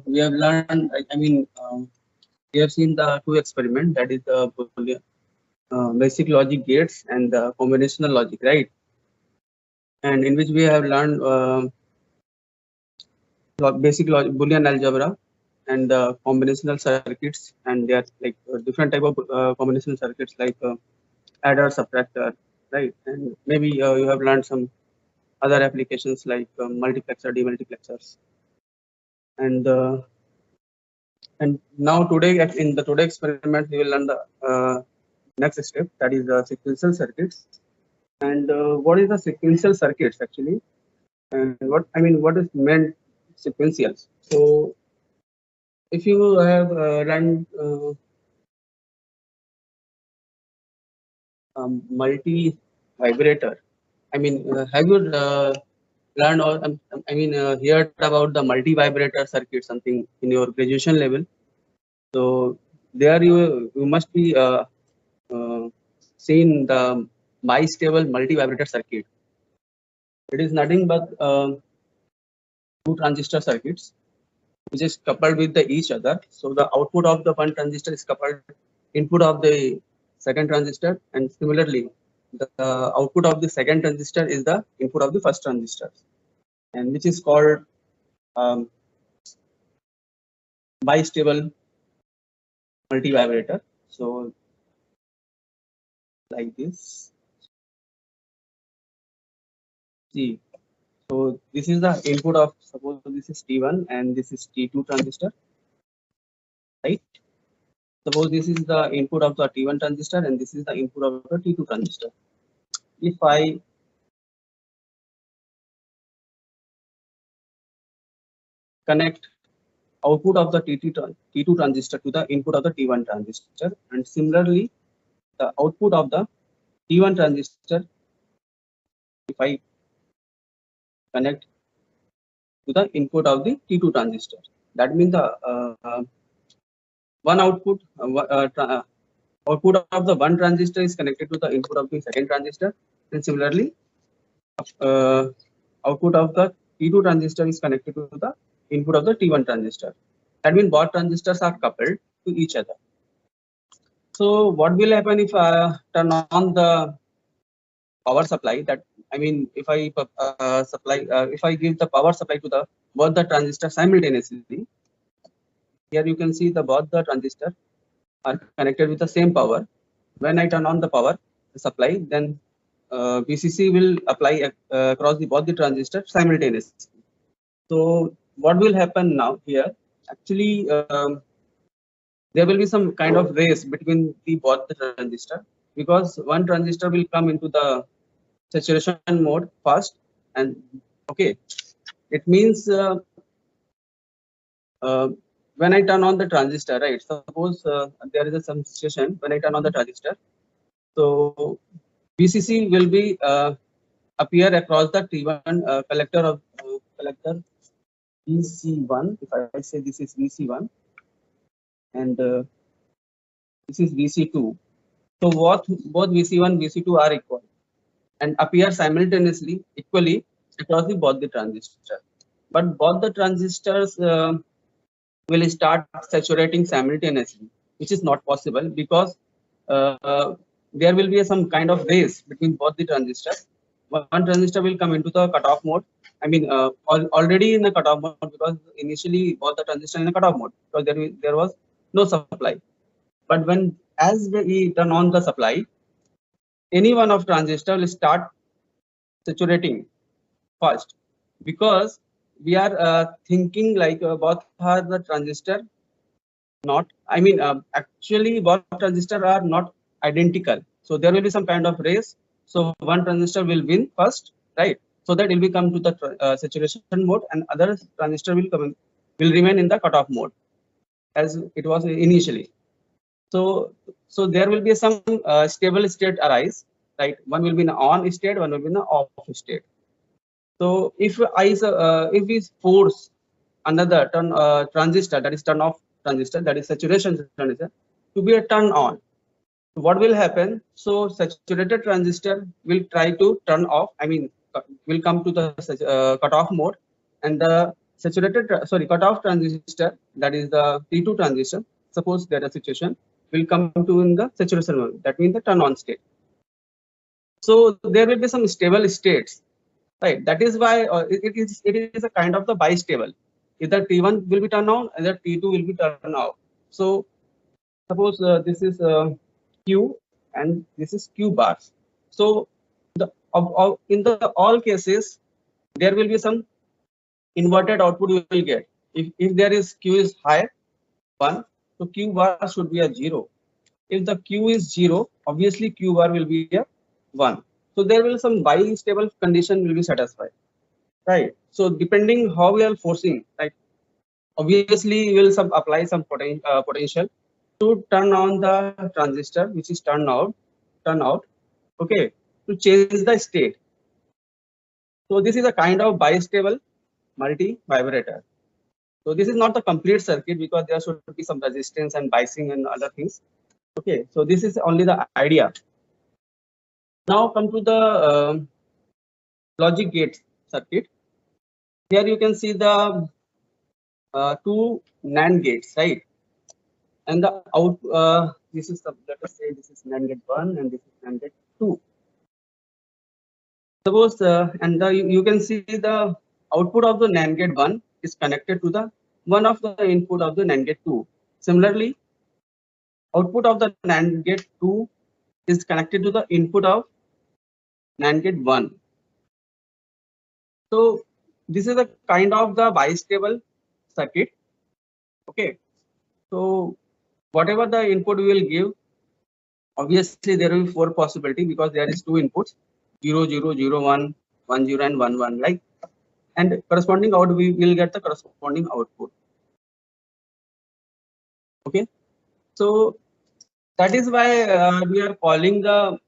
we have learned. We have seen the two experiment, that is the basic logic gates and the combinational logic, right? And in which we have learned basic logic, Boolean algebra and combinational circuits, and they are like different type of combinational circuits like adder, subtractor, right? And maybe you have learned some other applications like multiplexer, demultiplexers, and now today in the today experiment we will learn the next step, that is the sequential circuits. And what is the sequential circuits actually, and what is meant sequentials? So if you have run multi vibrator, have you learned or heard about the multi vibrator circuit something in your graduation level? So there you must be seen the bistable multi vibrator circuit. It is nothing but two transistor circuits which is coupled with each other. So the output of the one transistor is coupled input of the second transistor, and similarly the output of the second transistor is the input of the first transistor, and which is called um, bistable multivibrator. So like this. See, so this is the input of, suppose this is T1 and this is T2 transistor, right? Suppose this is the input of the T1 transistor and this is the input of the T2 transistor. If I connect output of the T2 transistor to the input of the T1 transistor, and similarly the output of the T1 transistor, if I connect to the input of the T2 transistor, that means the one output output of the one transistor is connected to the input of the second transistor, and similarly uh, output of the T2 transistor is connected to the input of the T1 transistor. That means both transistors are coupled to each other. So what will happen if I turn on the power supply? That if I if I give the power supply to the both the transistors simultaneously, here you can see the both the transistors are connected with the same power. When I turn on the power supply, then VCC will apply across both the transistors simultaneously. So what will happen now here? Actually, there will be some kind of race between both the transistor, because one transistor will come into the saturation mode first, and okay, it means uh, when I turn on the transistor, right? Suppose there is some situation when I turn on the transistor, so VCC will be appear across the T1 collector of collector VC1. If I say this is VC1 and this is VC2, so what both VC1 VC2 are equal and appear simultaneously equally across both the transistors. But both the transistors will start saturating simultaneously, which is not possible because there will be some kind of race between both the transistors. One transistor will come into the cutoff mode. Already in the cutoff mode, because initially both the transistors in the cutoff mode, because there was no supply. But when as we turn on the supply, any one of transistor will start saturating first, because we are thinking like both are the transistor not, actually both transistor are not identical, so there will be some kind of race. So one transistor will win first, right? So that it will come to the saturation mode, and other transistor will remain in the cutoff mode as it was initially. So there will be some stable state arise, right? One will be in on state, one will be in off state. So if we force another transistor, that is turn off transistor, that is saturation transistor, to be a turn on, what will happen? So saturated transistor will try to turn off. Will come to the cutoff mode, and the cutoff transistor, that is the T2 transistor, suppose that a situation will come to in the saturation one, that means the turn on state. So there will be some stable states, right? That is why it is a kind of the bistable. Either T1 will be turned on, either T2 will be turned off. So suppose this is Q and this is Q bars. So in the all cases there will be some inverted output you will get. If there is Q is high 1, so Q bar should be a 0. If the Q is 0, obviously Q bar will be a 1. So there will some bistable condition will be satisfied, right? So depending how we are forcing, right? Obviously we will apply some potential to turn on the transistor, which is turn out, okay, to change the state. So this is a kind of bistable multi vibrator. So this is not the complete circuit because there should be some resistance and biasing and other things. Okay, so this is only the idea. Now come to the logic gate circuit. Here you can see the two NAND gates, right? And the out this is the, let us say this is NAND gate 1 and this is NAND gate 2. Suppose and you can see the output of the NAND gate 1 is connected to the one of the input of the NAND gate 2. Similarly, output of the NAND gate 2 is connected to the input of NAND gate 1. So this is a kind of the bistable circuit. Okay, so whatever the input we will give, obviously there will be 4 possibility because there is 2 inputs 0 0 0 1 1 0 and 1 1, like, and corresponding out we will get the corresponding output. Okay, so that is why we are calling the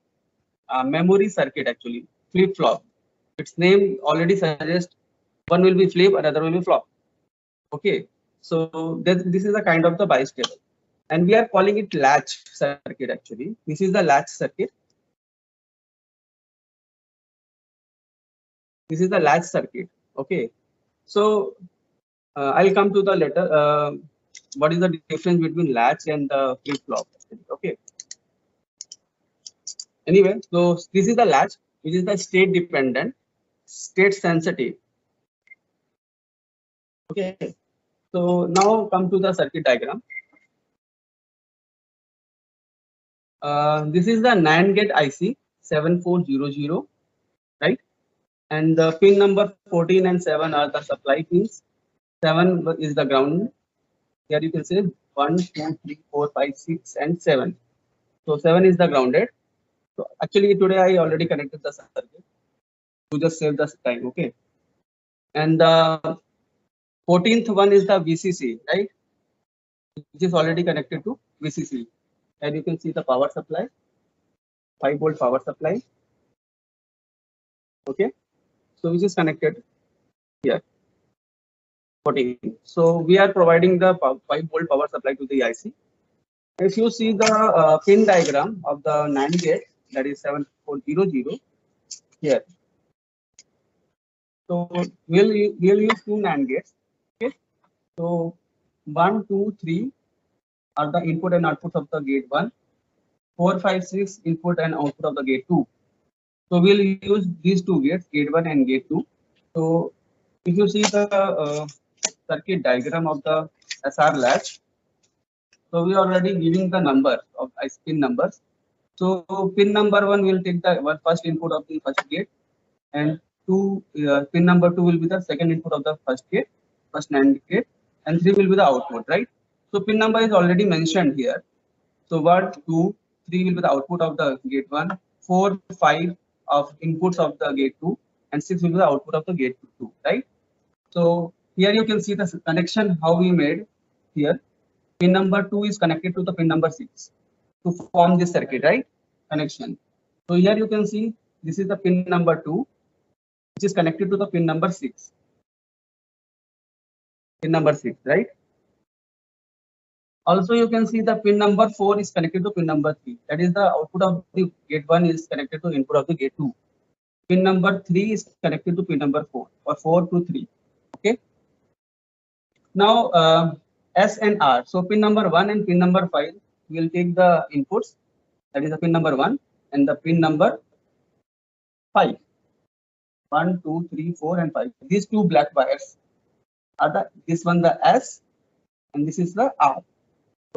memory circuit actually flip flop. Its name already suggests one will be flip, another will be flop. Okay, so this is a kind of the bistable, and we are calling it latch circuit actually. This is the latch circuit. This is the latch circuit. Okay, so I'll come to the later. What is the difference between latch and the flip flop? Okay. Anyway, so this is the latch, which is the state dependent, state sensitive. Okay. So now come to the circuit diagram. This is the NAND gate IC 7400, right? And the pin number 14 and 7 are the supply pins. 7 is the ground. Here you can say 1, 2, 3, 4, 5, 6, and 7. So 7 is the grounded. So actually today I already connected the circuit to just save the time. Okay. And the 14th one is the VCC, right? Which is already connected to VCC. And you can see the power supply, 5-volt power supply. Okay. So which is connected here. 14. So we are providing the 5-volt power supply to the IC. If you see the pin diagram of the NAND gate, that is 7400 here. So we'll use 2 NAND gates. Okay. So 1, 2, 3 are the input and output of the gate 1. 4, 5, 6 input and output of the gate 2. So we'll use these 2 gates, gate 1 and gate 2. So if you see the circuit diagram of the SR latch, so we are already giving the number of pin numbers. So pin number 1 will take the first input of the first gate, and pin number 2 will be the second input of the first gate, first NAND gate, and 3 will be the output, right? So pin number is already mentioned here. So 1, 2, 3 will be the output of the gate 1, 4, 5 of inputs of the gate 2, and 6 will be the output of the gate 2, right? So here you can see the connection how we made here. Pin number 2 is connected to the pin number 6 to form this circuit, right? Connection. So here you can see this is the pin number 2, which is connected to the pin number 6. Pin number 6, right? Also, you can see the pin number 4 is connected to pin number 3. That is the output of the gate 1 is connected to input of the gate 2. Pin number 3 is connected to pin number 4 or 4 to 3. Okay. Now S and R. So pin number 1 and pin number 5 will take the inputs. That is the pin number 1 and the pin number 5. 1, 2, 3, 4, and 5. These two black wires are this one the S and this is the R.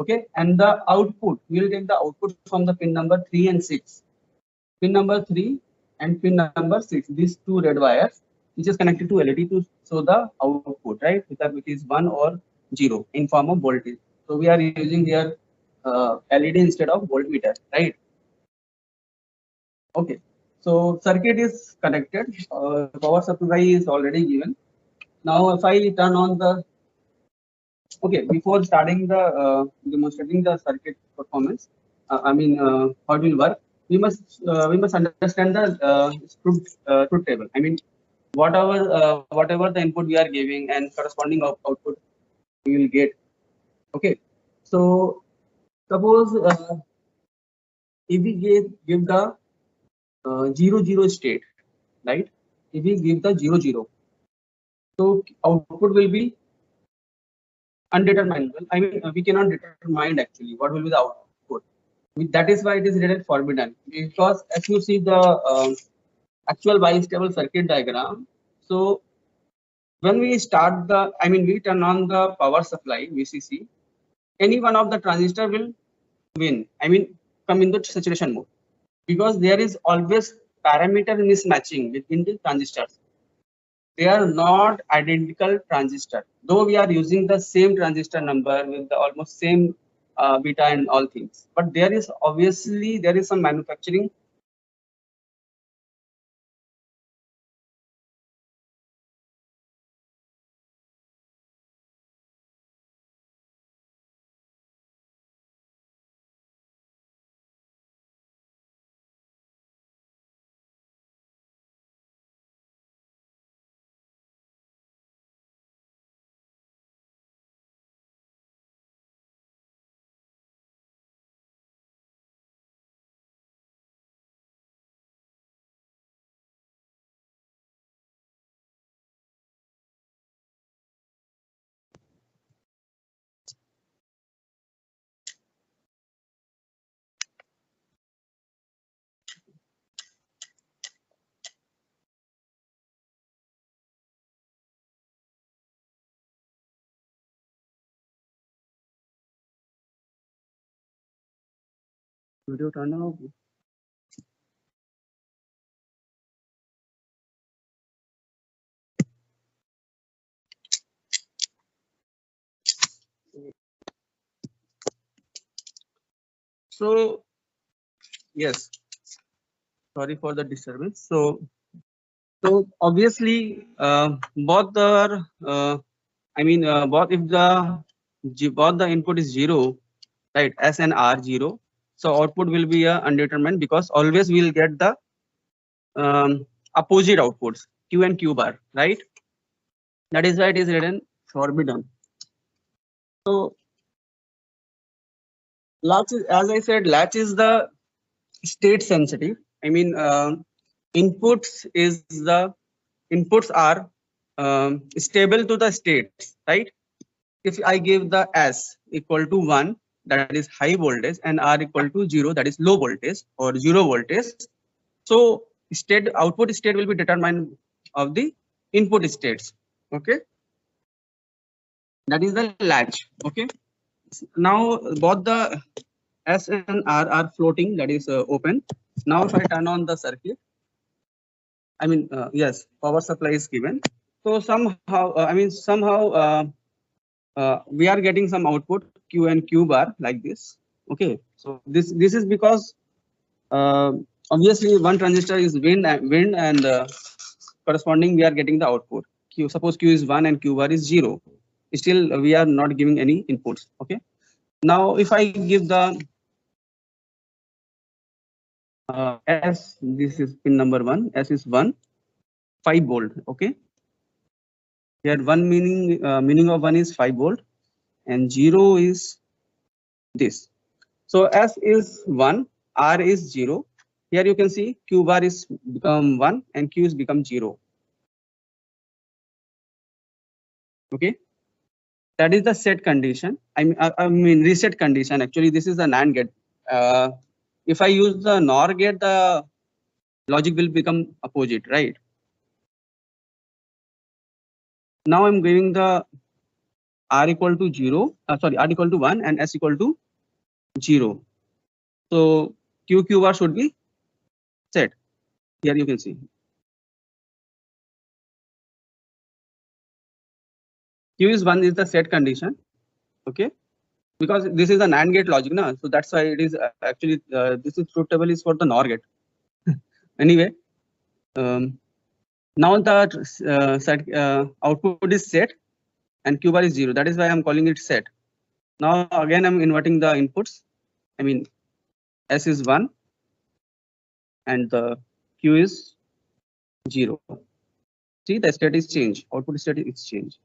Okay, and the output, we will take the output from the pin number 3 and 6. Pin number 3 and pin number 6, these two red wires, which is connected to LED to show the output, right? Whether it is 1 or 0 in form of voltage. So we are using here LED instead of voltmeter, right? Okay, so circuit is connected, power supply is already given. Now if I turn on the, okay, before starting the demonstrating the circuit performance, how it will work, we must understand the truth table. I mean, whatever the input we are giving and corresponding output we will get. Okay, so suppose if we give the 0 0 state, right? If we give the 0 0, so output will be undetermined. I mean, we cannot determine actually what will be the output. That is why it is rated forbidden, because as you see the actual bistable circuit diagram. So when we start the, we turn on the power supply VCC, any one of the transistor will win. Come in the saturation mode, because there is always parameter mismatching between the transistors. They are not identical transistor, though we are using the same transistor number with the almost same beta and all things, but there is obviously some manufacturing. Video turn off. So yes, sorry for the disturbance. So obviously both are both, if the both the input is 0, right, S and R 0, so output will be undetermined, because always we will get the opposite outputs, Q and Q bar, right? That is why it is written forbidden. So latch is, as I said, latch is the state sensitive. Inputs are stable to the states, right? If I give the S equal to 1, that is high voltage, and R equal to 0, that is low voltage or 0 voltage, so output state will be determined of the input states. Okay, that is the latch. Okay, now both the S and R are floating, that is open. Now if I turn on the circuit, yes, power supply is given. So somehow, we are getting some output Q and Q bar like this. Okay, so this is because obviously one transistor is wind and corresponding we are getting the output Q. Suppose Q is 1 and Q bar is 0. Still we are not giving any inputs. Okay, now if I give the S, this is pin number 1, S is 1, 5 volt. Okay, here one meaning of 1 is 5 volt and 0 is this. So S is 1, R is 0. Here you can see Q bar is become 1 and Q is become 0. Okay, That is the set condition. I mean reset condition. Actually, this is the NAND gate. If I use the NOR gate, the logic will become opposite, right? Now I'm giving the R equal to 0, R equal to 1 and S equal to 0. So Q bar should be set. Here you can see. Q is 1 is the set condition. Okay. Because this is a NAND gate logic, na? So that's why it is actually this is truth table is for the NOR gate. Anyway, now the output is set and Q bar is 0. That is why I'm calling it set. Now again I'm inverting the inputs. I mean S is 1 and the Q is 0. See, the state is changed. Output state is changed.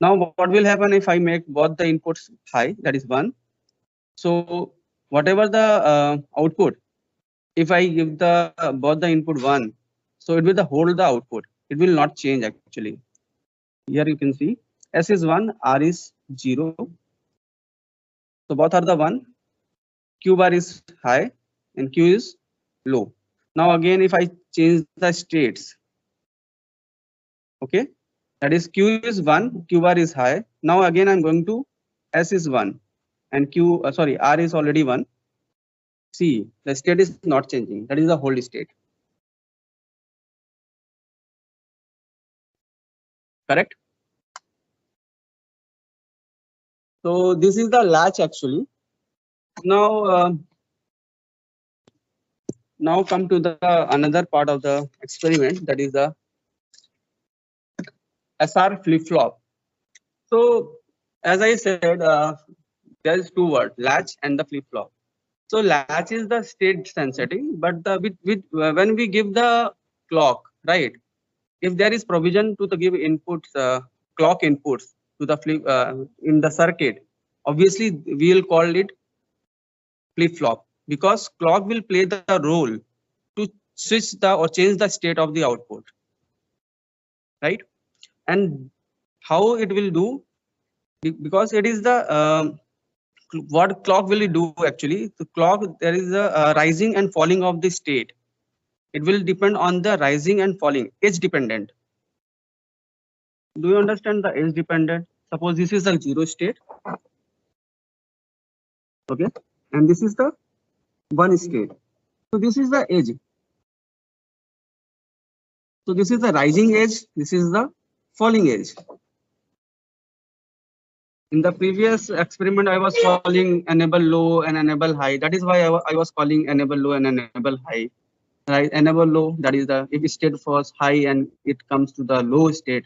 Now what will happen if I make both the inputs high, that is 1. So whatever the output, if I give the both the input 1, so it will hold the output. It will not change actually. Here you can see S is 1, R is 0. So both are the 1. Q bar is high and Q is low. Now again if I change the states, okay, that is Q is 1, Q bar is high. Now again I'm going to S is 1 and R is already 1. See, the state is not changing. That is the hold state. Correct? So this is the latch actually. Now come to the another part of the experiment, that is the SR flip-flop. So as I said, there is two words, latch and the flip-flop. So latch is the state sensitive, but when we give the clock, right? If there is provision to give inputs, clock inputs to the flip in the circuit, obviously we will call it flip-flop because clock will play the role to switch the or change the state of the output, right? And how it will do, because it is the what clock will it do actually? The clock, there is a rising and falling of the state. It will depend on the rising and falling, edge dependent. Do you understand the edge dependent? Suppose this is the 0 state, okay, and this is the 1 state. So this is the edge. So this is the rising edge. This is the falling edge. In the previous experiment, I was calling enable low and enable high. That is why I was calling enable low and enable high. Right, enable low, that is the if state was high and it comes to the low state,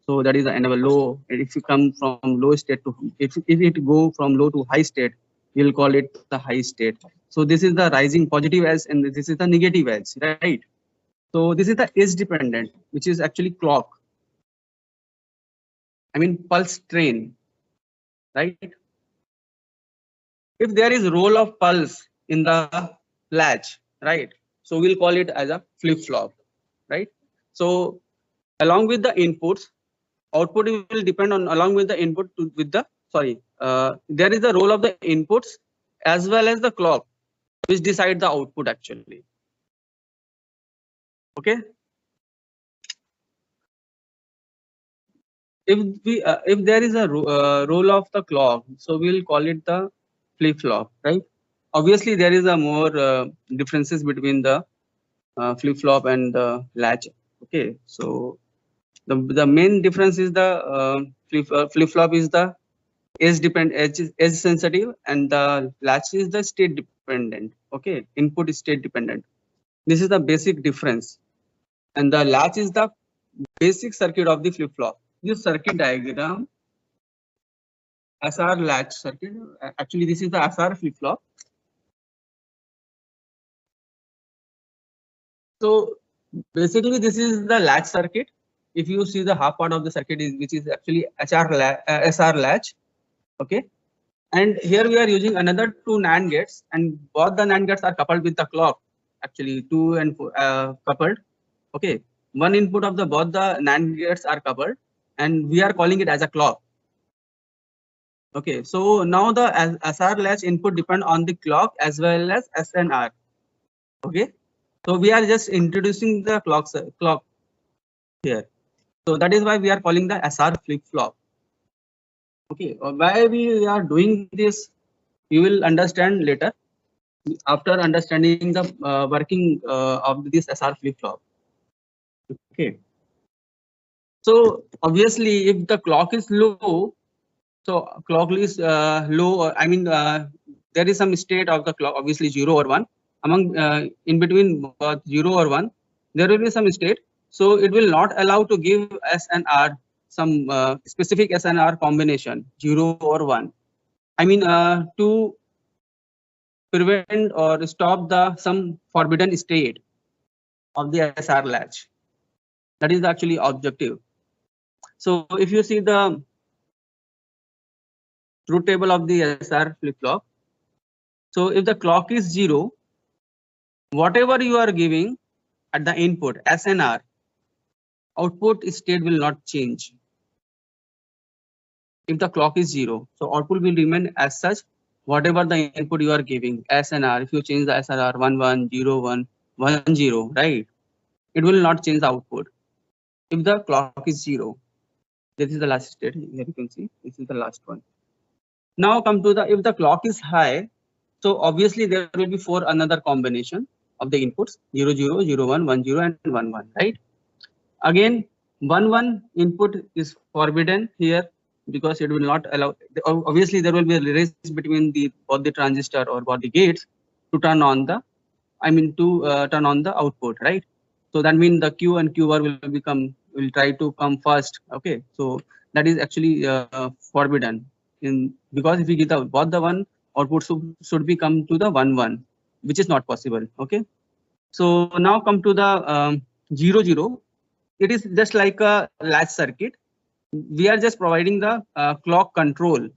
so that is the enable low. And if you come from low state to if it go from low to high state, we'll call it the high state. So this is the rising positive edge and this is the negative edge, right? So this is the edge dependent, which is actually clock. I mean pulse train, right? If there is role of pulse in the latch, right? So we'll call it as a flip-flop, right? So along with the inputs, output will depend on along with the input there is the role of the inputs as well as the clock, which decide the output actually. Okay. If there is a role of the clock, so we'll call it the flip-flop, right? Obviously, there is a more differences between the flip-flop and the latch. Okay, so the main difference is the flip-flop is the edge sensitive, and the latch is the state dependent. Okay, input is state dependent. This is the basic difference, and the latch is the basic circuit of the flip-flop. This circuit diagram, SR latch circuit. Actually, this is the SR flip-flop. So basically, this is the latch circuit. If you see the half part of the circuit which is actually SR latch, okay. And here we are using another two NAND gates, and both the NAND gates are coupled with the clock. Actually, 2 and coupled. Okay, one input of both the NAND gates are coupled, and we are calling it as a clock. Okay, so now the SR latch input depend on the clock as well as SNR. Okay, so we are just introducing the clock here. So that is why we are calling the SR flip flop. Okay, why we are doing this, you will understand later after understanding the working of this SR flip flop. Okay, so obviously if the clock is low, so clock is low, I mean there is some state of the clock, obviously 0 or 1. Among in between 0 or 1, there will be some state. So it will not allow to give S and R some specific S and R combination 0 or 1. I mean to prevent or stop the some forbidden state of the SR latch. That is actually objective. So if you see the truth table of the SR flip flop, so if the clock is 0, whatever you are giving at the input SNR, output state will not change. If the clock is 0, so output will remain as such. Whatever the input you are giving SNR, if you change the SNR 11, 01, 10, right, it will not change the output. If the clock is 0, this is the last state. Here you can see this is the last one. Now come to the, if the clock is high, so obviously there will be 4 another combination of the inputs 0, 0, 0, 1, 1, 0 and 1, 1, right? Again 1, 1 input is forbidden here because it will not allow, obviously there will be a race between the both the transistor or both the gates to turn on the, I mean to turn on the output, right? So that means the Q and QR will try to come first. Okay, so that is actually forbidden in, because if you give the both the one, output should be come to the 1, 1, which is not possible. Okay, so now come to the 0, 0. It is just like a latch circuit. We are just providing the clock control.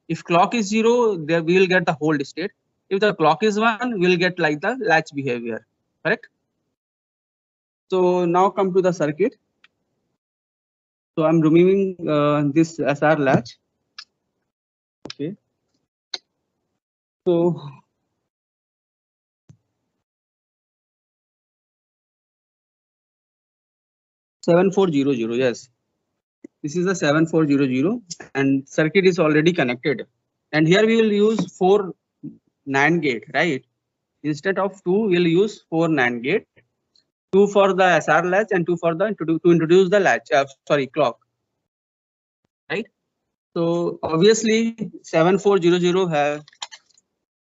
If clock is 0, there we will get the hold state. If the clock is 1, we will get like the latch behavior. Correct? So now come to the circuit. So I'm removing this SR latch. Okay. So (7400), yes. This is the 7400 and circuit is already connected. And here we will use 4 NAND gate, right? Instead of 2, we'll use 4 NAND gate. 2 for the SR latch and 2 for the to introduce the latch, clock, right? So obviously 7400 have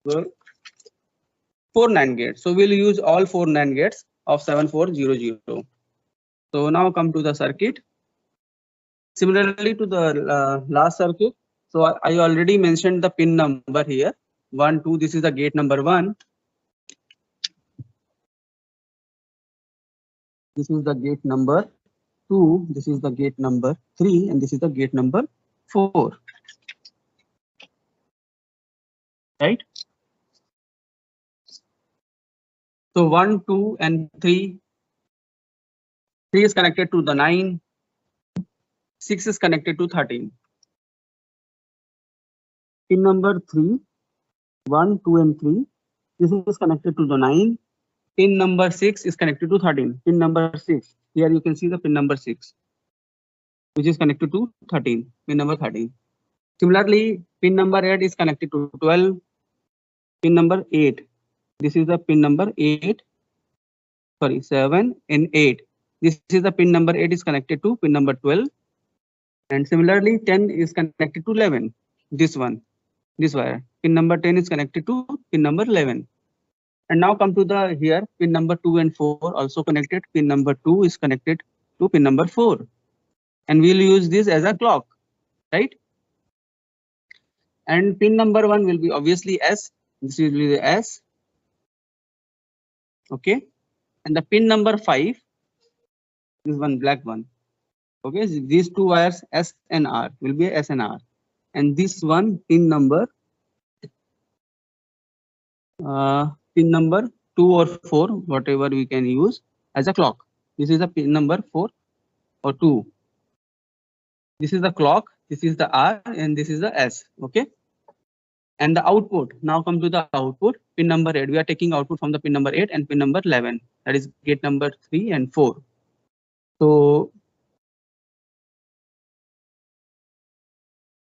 4 NAND gates. So we'll use all 4 NAND gates of 7400. So now come to the circuit. Similarly to the last circuit, so I already mentioned the pin number here. 1, 2. This is the gate number 1. This is the gate number 2. This is the gate number 3, and this is the gate number 4. Right? So 1, 2, and 3. 3 is connected to the 9. 6 is connected to 13. Pin number 3, 1, 2, and 3. This is connected to the 9. Pin number 6 is connected to 13. Pin number 6. Here you can see the pin number 6, which is connected to 13. Pin number 13. Similarly, pin number 8 is connected to 12. Pin number 8. This is the pin number 8. Sorry, 7 and 8. This is the pin number 8 is connected to pin number 12. And similarly, 10 is connected to 11. This one, this wire. Pin number 10 is connected to pin number 11. And now come to the here, pin number 2 and 4 also connected. Pin number 2 is connected to pin number 4. And we'll use this as a clock, right? And pin number 1 will be obviously S. This will be the S. Okay. And the pin number 5, this one black one. Okay, so these 2 wires S and R will be S and R. And this one pin number pin number 2 or 4, whatever we can use as a clock. This is the pin number 4 or 2. This is the clock This is the R and this is the S. Okay. And the output, now come to the output, pin number 8. We are taking output from the pin number 8 and pin number 11. That is gate number 3 and 4. So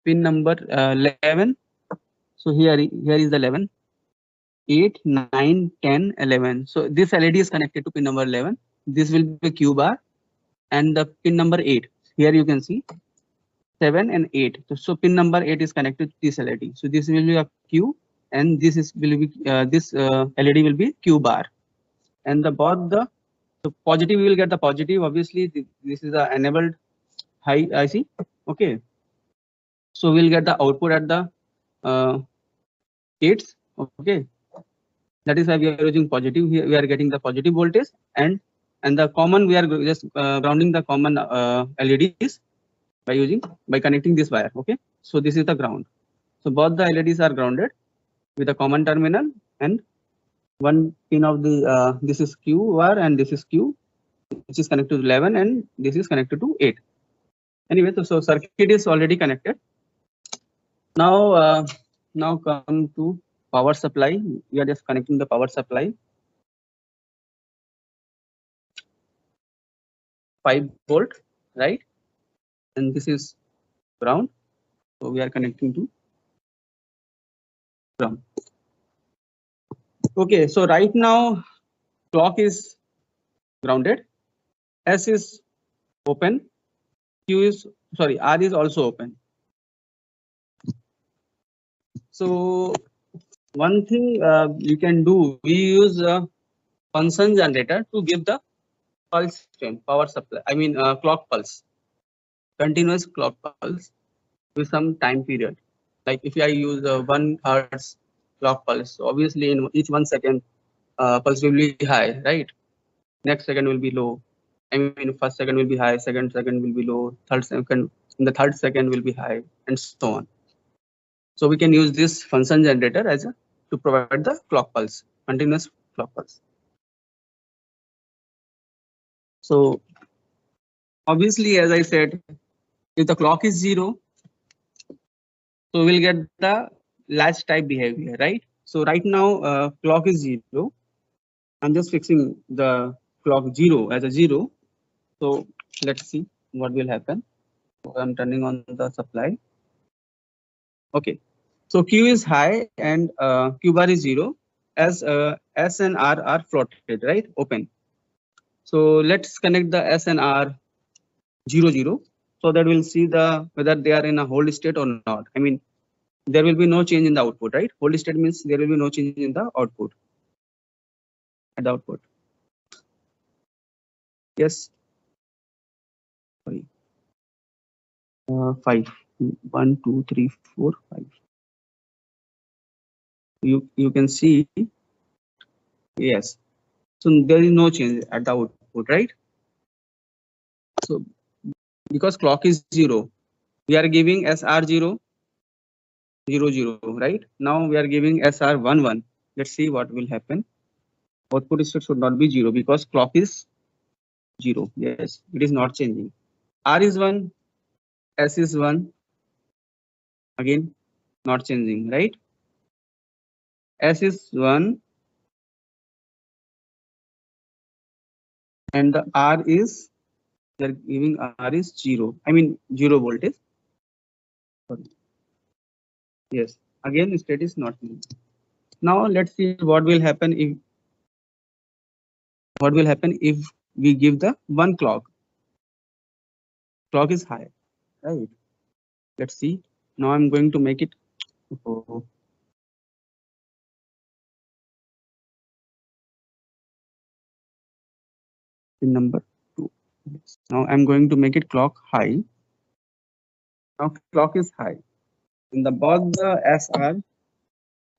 pin number 11. So here is the 11. 8, 9, 10, 11. So this LED is connected to pin number 11. This will be Q bar and the pin number 8. Here you can see 7 and 8. So pin number 8 is connected to this LED. So this will be a Q and this is will be this LED will be Q bar. And the both the positive, we will get the positive. Obviously, this is a enabled high IC. Okay. So we'll get the output at the 8s. Okay. That is why we are using positive. Here we are getting the positive voltage and the common, we are just grounding the common LEDs by connecting this wire. Okay. So this is the ground. So both the LEDs are grounded with a common terminal and one pin of the this is Q bar and this is Q, which is connected to 11 and this is connected to 8. Anyway, so circuit is already connected. Now now come to power supply. We are just connecting the power supply. 5 volt, right? And this is ground. So we are connecting to ground. Okay, so right now clock is grounded, S is open, R is also open. So one thing you can do, we use a function generator to give the pulse stream, power supply, I mean clock pulse, continuous clock pulse with some time period. Like if I use 1 hertz clock pulse, obviously in each 1 second pulse will be high, right? Next second will be low. I mean, first second will be high, second will be low, third second, in the third second will be high, and so on. So we can use this function generator as to provide the clock pulse, continuous clock pulse. So obviously, as I said, if the clock is 0, so we'll get the latch type behavior, right? So right now clock is 0. I'm just fixing the clock 0 as a 0. So let's see what will happen. So I'm turning on the supply. Okay, so Q is high and Q bar is 0 as S and R are floated, right? Open. So let's connect the S and R 0, 0, so that we'll see whether they are in a hold state or not. I mean, there will be no change in the output, right? Hold state means there will be no change in the output. At the output. Yes. Sorry. 5. 1, 2, 3, 4, 5. You can see. Yes. So there is no change at the output, right? So because clock is 0, we are giving SR0, 0, 0, right? Now we are giving SR1, 1. Let's see what will happen. Output state should not be 0 because clock is 0. Yes, it is not changing. R is 1, S is 1. Again, not changing, right? S is 1 and the R is, they are giving R is 0. I mean 0 voltage. Sorry. Yes, again state is not changing. Now let's see what will happen if we give the 1 clock. Clock is high, right? Let's see. Now I'm going to make it. Pin number 2. Now I'm going to make it clock high. Now clock is high. In the both the SR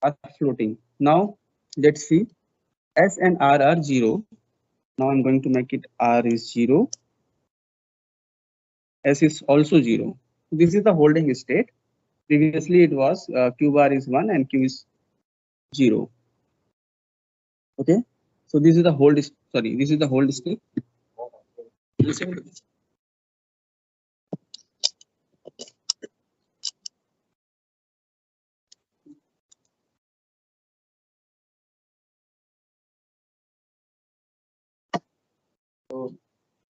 are floating. Now let's see. S and R are 0. Now I'm going to make it R is 0. S is also 0. This is the holding state. Previously it was Q bar is 1 and Q is 0. Okay. So this is the hold. Sorry, this is the hold state.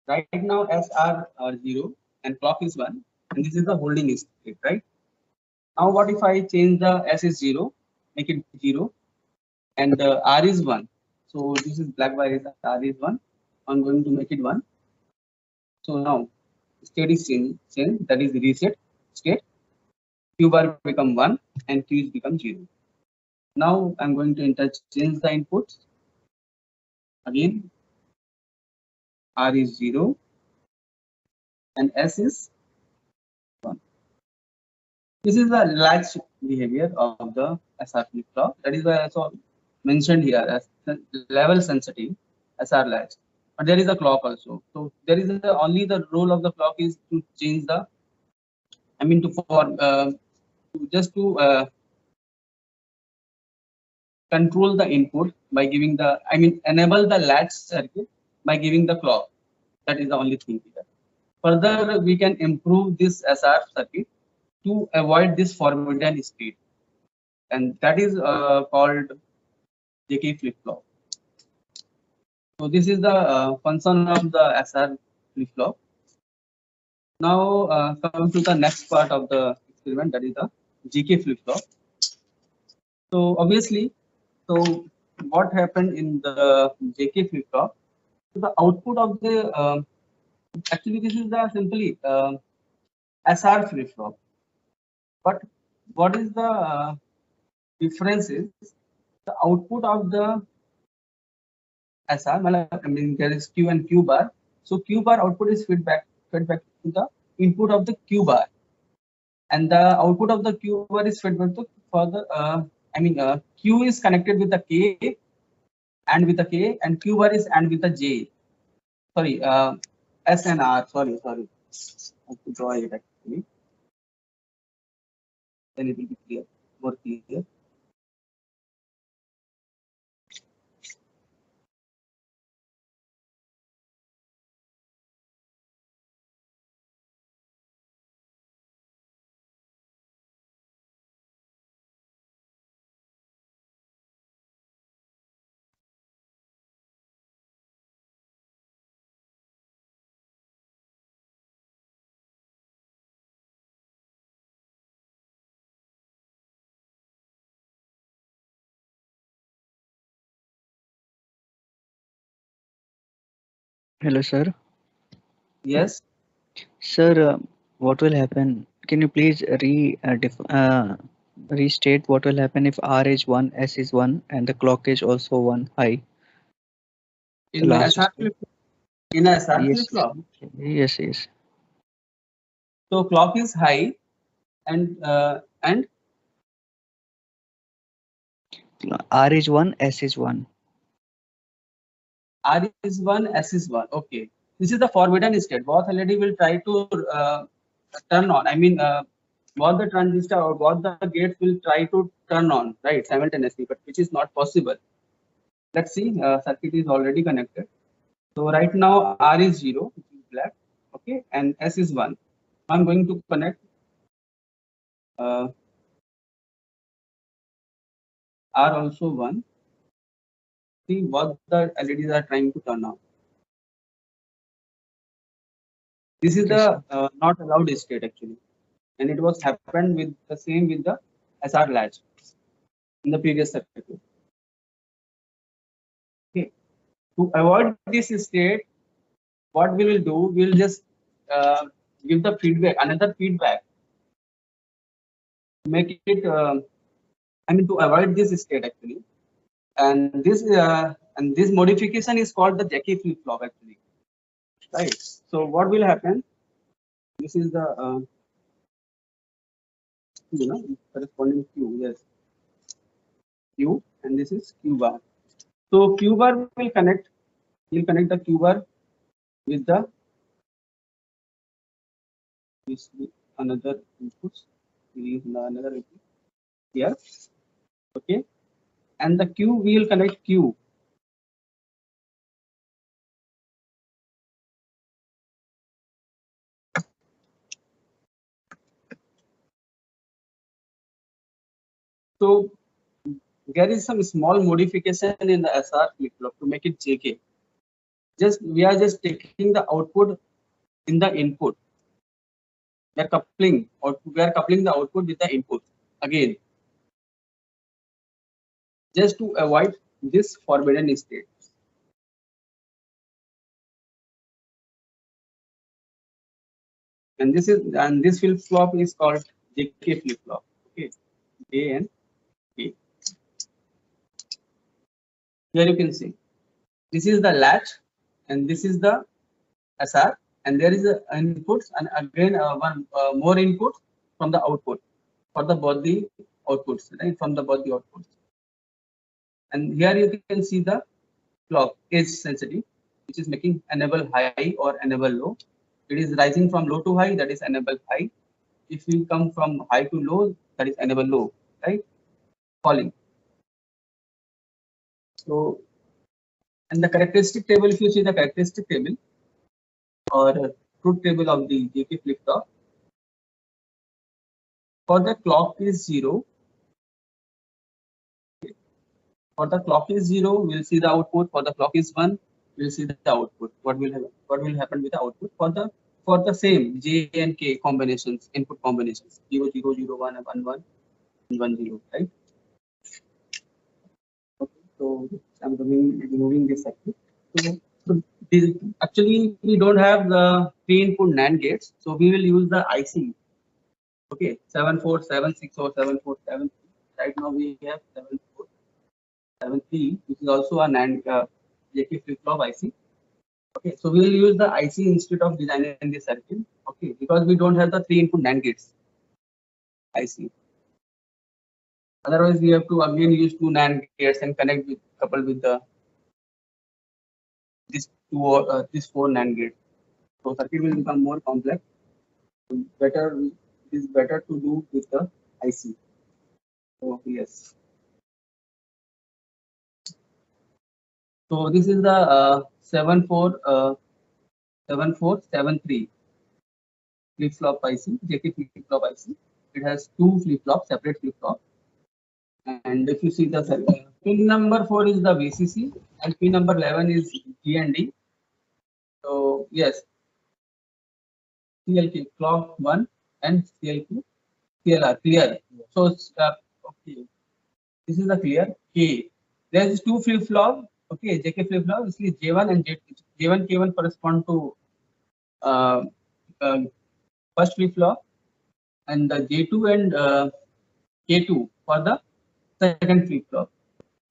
Right now SR are 0 and clock is 1, and this is the holding state, right? Now what if I change the S is 0, make it 0, and R is 1. So this is black bar is R is 1. I'm going to make it 1. So now state is change, that is reset state. Q bar become 1 and Q is become 0. Now I'm going to interchange the inputs. Again, R is 0 and S is 1. This is the latch behavior of the SR flip flop. That is why I also mentioned here as level sensitive SR latch. But there is a clock also. So there is only the role of the clock is to change the, I mean just to control the input by giving the, I mean enable the latch circuit by giving the clock. That is the only thing here. Further, we can improve this SR circuit to avoid this forbidden state, and that is called JK flip flop. So this is the function of the SR flip flop. Now come to the next part of the experiment, that is the GK flip flop. So obviously, so what happened in the JK flip flop? So the output of the actually this is the simply SR flip flop. But what is the difference is the output of the SR. I mean there is Q and Q bar. So Q bar output is fed back to the input of the Q bar, and the output of the Q bar is fed back to further. Q is connected with the K and with the K, and Q bar is and with the J. Sorry, S and R. Sorry. I have to draw it actually. Then it will be clear, more clear. Hello, sir. Yes. Sir, what will happen? Can you please restate what will happen if R is 1, S is 1, and the clock is also 1 high? The In last SR step. flip in SR flip Yes, flop, yes. so clock is high and R is 1, S is 1. R is 1, S is 1. Okay. This is the forbidden state. Both LED will try to turn on. I mean, both the transistor or both the gates will try to turn on, right, simultaneously, but which is not possible. Let's see, circuit is already connected. So right now R is 0, which is black, okay, and S is 1. I'm going to connect uh, R also 1. See what the LEDs are trying to turn on. This is Okay, sir. the not allowed state actually, and it was happened with the same with the SR latch in the previous circuit. Okay, to avoid this state, what we will do, we will just give the feedback, another feedback, make it. I mean to avoid this state actually, and this modification is called the Jackie flip flop actually, right? So what will happen? This is the corresponding Q, yes, Q, and this is Q bar. So Q bar will connect. We'll connect the Q bar with the this another inputs. We use another input here. Okay, and the Q we will connect Q. So there is some small modification in the SR flip flop to make it JK. we are just taking the output in the input. We are coupling the output with the input again, just to avoid this forbidden state. And this flip flop is called JK flip flop. Okay, J and K. Here you can see this is the latch and this is the SR, and there is a inputs and again one more input from the output for the both the outputs, right? From the both the outputs. And here you can see the clock edge sensitive, which is making enable high or enable low. It is rising from low to high, that is enable high. If you come from high to low, that is enable low, right? Falling. So, and the characteristic table, if you see the characteristic table or truth table of the JK flip flop, for the clock is 0. For the clock is 0, we'll see the output. For the clock is 1, we'll see the output. What will happen with the output for the same J and K combinations, input combinations, 0 0 0 1 1 1 and 1 0, right? Okay, so I'm removing this circuit. So actually we don't have the 3 input NAND gates, so we will use the IC. Okay, 7476 or 7473. Right now we have 7473, which is also a NAND JK flip flop IC. Okay, so we will use the IC instead of designing the circuit. Okay, because we don't have the 3 input NAND gates IC. Otherwise, we have to again use 2 NAND gates and couple with the this 4 NAND gates. So circuit will become more complex. It is better to do with the IC. So yes. So this is the 7473 flip flop IC, JK flip flop IC. It has 2 flip flops, separate flip flops. And if you see the pin number 4 is the VCC and pin number 11 is GND. So yes, CLK clock 1 and CLQ CLR clear. So okay, this is the clear K. There is 2 flip flop. Okay, JK flip flop. This is J1 and J2. J1 K1 correspond to first flip flop, and the J2 and K2 for the second flip flop.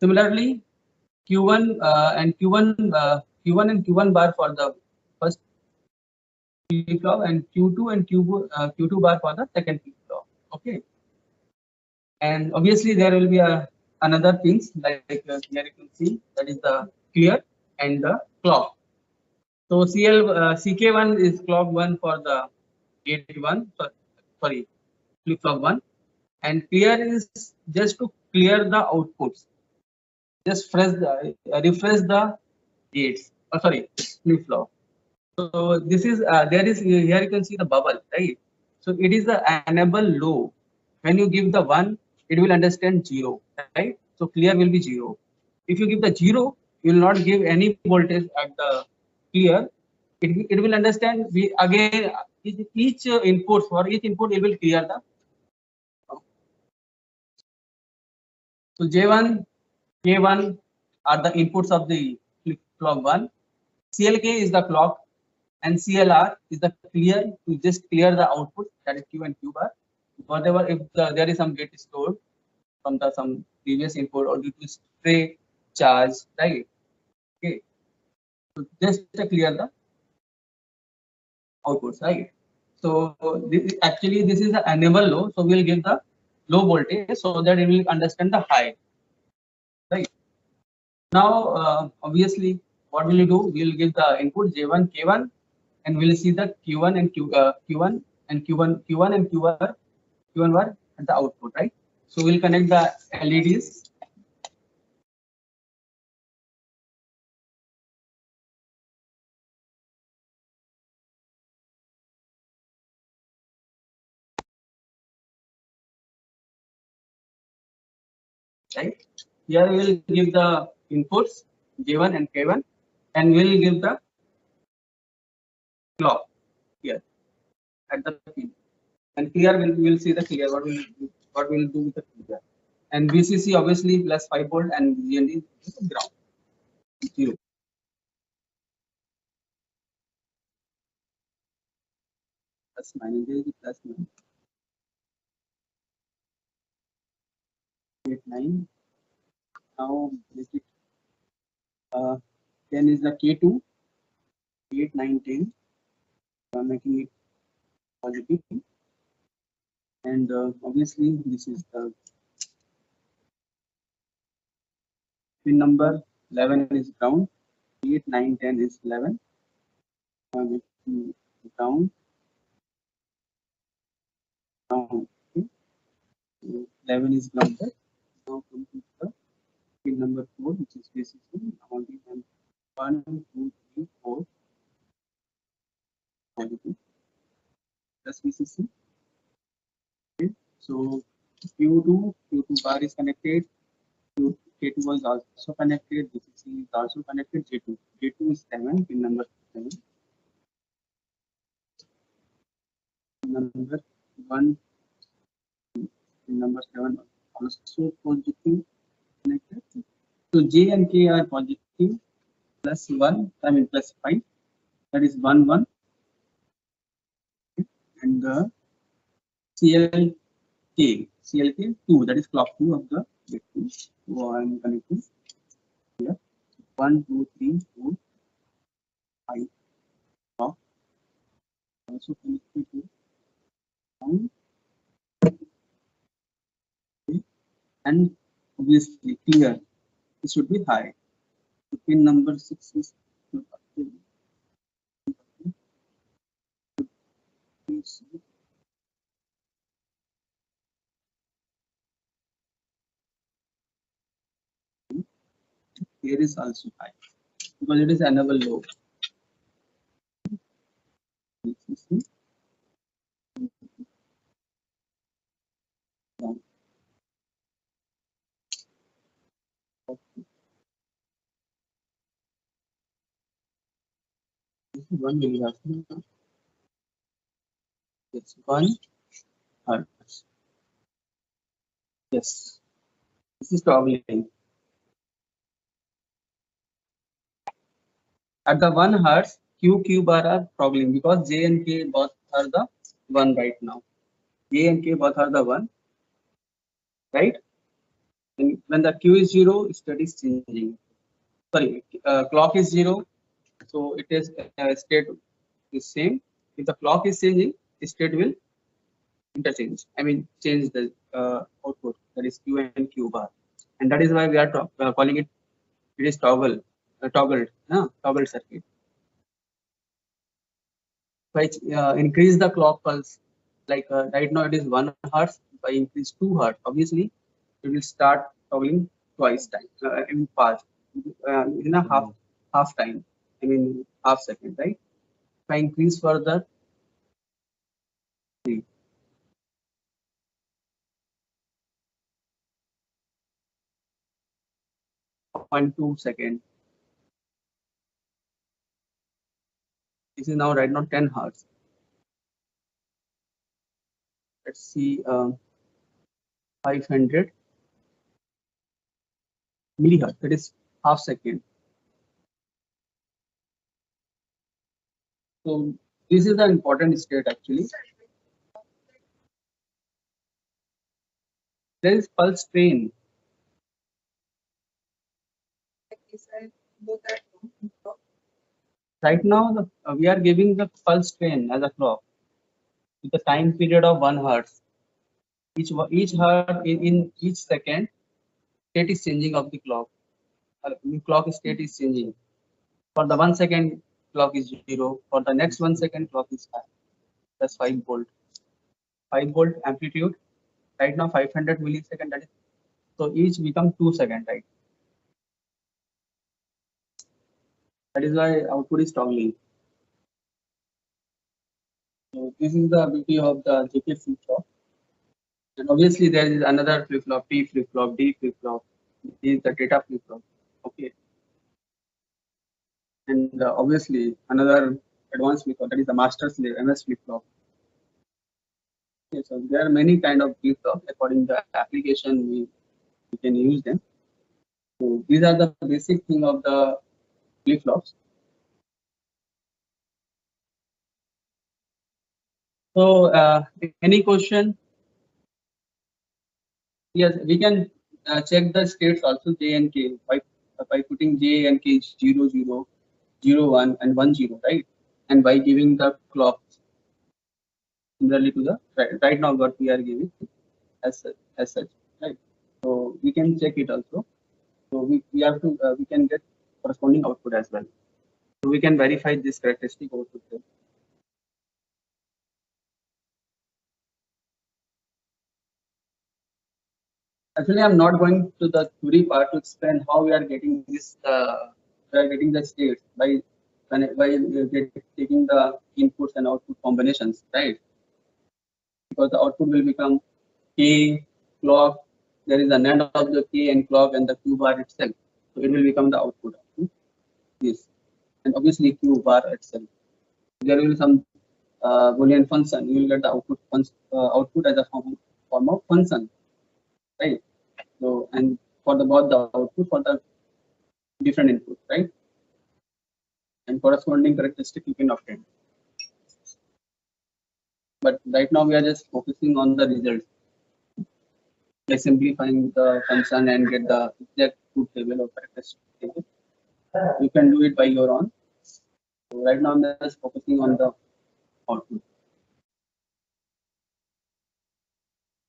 Similarly, Q1 and Q1 bar for the first flip flop, and Q2 and Q2 bar for the second flip flop. Okay, and obviously there will be another things like here you can see, that is the clear and the clock. So CK1 is clock 1 for the gate 1. Sorry, flip flop 1, and clear is just to clear the outputs. Just refresh the gates. Oh, sorry, flip flop. So this is there is here you can see the bubble, right? So it is the enable low. When you give the 1, it will understand 0, right? So clear will be 0. If you give the 0, you will not give any voltage at the clear. It will understand again each input, for each input it will clear the. So J1, K1 are the inputs of the flip flop 1. CLK is the clock, and CLR is the clear to just clear the output, that is Q and Q bar. Whatever if there is some gate stored from the some previous input or due to stray charge, right? Okay, so just to clear the outputs, right? So actually this is the enable low, so we'll give the low voltage so that it will understand the high, right? Now obviously what will you do? We'll give the input J1 K1, and we'll see the Q1 and Q1 and Q1 and Q1 bar at the output, right? So we'll connect the LEDs. Right. Here we will give the inputs J1 and K1, and we'll give the clock here at the pin. And here we'll see the clear what we'll do with the clear. And VCC obviously plus 5 volt and GND ground 0. Plus minus there is a plus minus 8 9. Now make it 10 is the K2 8 9 10. I'm making it positive, and obviously this is the pin number 11 is ground, 8 9 10 is 11. Making ground. Okay. So 11 is grounded. Now come to the pin number 4, which is basically only 1 2 3 4 positive plus VCC. Okay. So Q2 bar is connected. K2 was also connected. VCC is also connected. J2 is 7, pin number 7. Pin number 1, pin number 7 also positive connected. So J and K are positive plus 1, I mean plus 5. That is 1 1. And the CLK 2, that is clock 2 of the bit 2. So I am connecting here 1 2 3 4 5 clock also connected to down. Okay. And obviously clear, this should be high. So pin number 6 is here is also high because it is enable low. One milliwatt. It's 1 hertz. Yes, this is toggling. At the 1 hertz, Q bar are toggling because J and K both are the 1 right now. J and K both are the 1, right? And when the Q is 0, state is changing. Sorry, clock is 0, so it is state is same. If the clock is changing, state will interchange. I mean, change the output, that is Q and Q bar, and that is why we are calling it. It is toggled circuit. If I increase the clock pulse, like right now it is 1 hertz. If I increase 2 hertz, obviously it will start toggling twice time. I mean fast, in a half time. I mean half second, right? If I increase further, 0.2 second. This is now right now 10 hertz. Let's see, 500 millihertz. That is half second. So this is the important state actually. There is pulse train. Right now, we are giving the pulse train as a clock with a time period of 1 hertz. Each hertz in each second, state is changing of the clock. Clock state is changing. For the 1 second, clock is 0. For the next 1 second, clock is high. That's 5 volt. 5 volt amplitude. Right now, 500 millisecond. That is, so each become 2 seconds, right? That is why output is toggling. So this is the beauty of the JK flip-flop. And obviously there is another flip-flop, T flip-flop, D flip-flop. This is the data flip-flop. Okay. And obviously another advanced flip flop, that is the master slave MS flip flop. Okay, so there are many kind of flip flop according to the application we can use them. So these are the basic thing of the flip flops. So any question? Yes, we can check the states also J and K by putting J and K 0, 0, 0, 1 and 1, 0, right? And by giving the clock similarly to the right now what we are giving as such, right? So we can check it also. So we have to we can get corresponding output as well. So we can verify this characteristic output there. Actually, I'm not going to the theory part to explain how we are getting this. We are getting the states by taking the inputs and output combinations, right? Because the output will become K clock. There is an AND of the K and clock and the Q bar itself. So it will become the output of this, and obviously Q bar itself. There will be some Boolean function. You will get the output as a form of function, right? So and for the both the output for the different input, right? And corresponding characteristic you can obtain. But right now we are just focusing on the results by simplifying the function and get the exact truth table or characteristic table. You can do it by your own. So right now I'm just focusing on the output.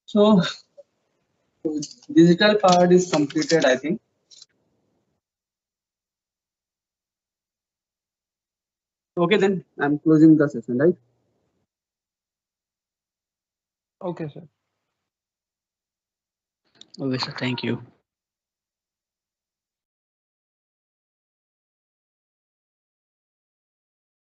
So digital part is completed, I think. Okay, then I'm closing the session, right? Okay, sir. Okay, sir. Thank you.